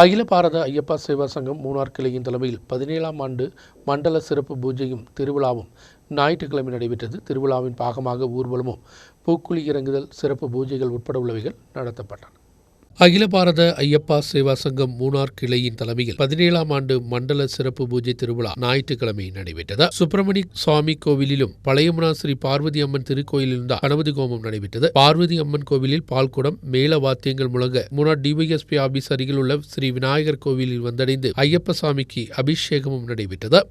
அகில பாரத ஐயப்பா சேவா சங்கம் மூணார் கிளையின் தலைமையில் 17ஆம் ஆண்டு மண்டல சிறப்பு பூஜையும் திருவிழாவும் ஞாயிற்றுக்கிழமை நடைபெற்றது. திருவிழாவின் பாகமாக ஊர்வலமும் பூக்குழி இறங்குதல் சிறப்பு பூஜைகள் உட்பட உள்ளவைகள் நடத்தப்பட்டன. அகில பாரத ஐயப்பா சேவா சங்கம் மூணார் கிளையின் தலைமையில் 17ஆம் ஆண்டு மண்டல சிறப்பு பூஜை திருவிழா ஞாயிற்றுக்கிழமை நடைபெற்றது. சுப்பிரமணி சுவாமி கோவிலிலும் பழையமுனா ஸ்ரீ பார்வதி அம்மன் திருக்கோயிலிலும் கணபதி ஹோமம் நடைபெற்றது. பார்வதி அம்மன் கோவிலில் பால்குடம் மேல வாத்தியங்கள் முழங்க முன்னாள் டிவைஎஸ்பி ஆபீஸ் அருகில் உள்ள ஸ்ரீ விநாயகர் கோவிலில் வந்தடைந்து ஐயப்ப சாமிக்கு அபிஷேகமும் நடைபெற்றது.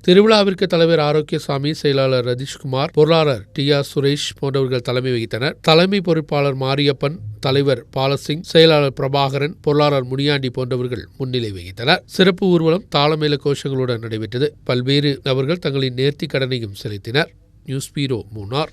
திருவிழாவிற்கு தலைவர் ஆரோக்கியசாமி, செயலாளர் ரதீஷ்குமார், பொருளாளர் டி.ஆர். சுரேஷ் போன்றவர்கள் தலைமை வகித்தனர். தலைமை பொறுப்பாளர் மாரியப்பன், தலைவர் பாலசிங், செயலாளர் பிரபாகரன், பொருளாளர் முனியாண்டி போன்றவர்கள் முன்னிலை வகித்தனர். சிறப்பு ஊர்வலம் தாளமேள கோஷங்களுடன் நடைபெற்றது. பல்வேறு நபர்கள் தங்களின் நேர்த்திக் கடனையும் செலுத்தினர். நியூஸ் பீரோ மூணார்.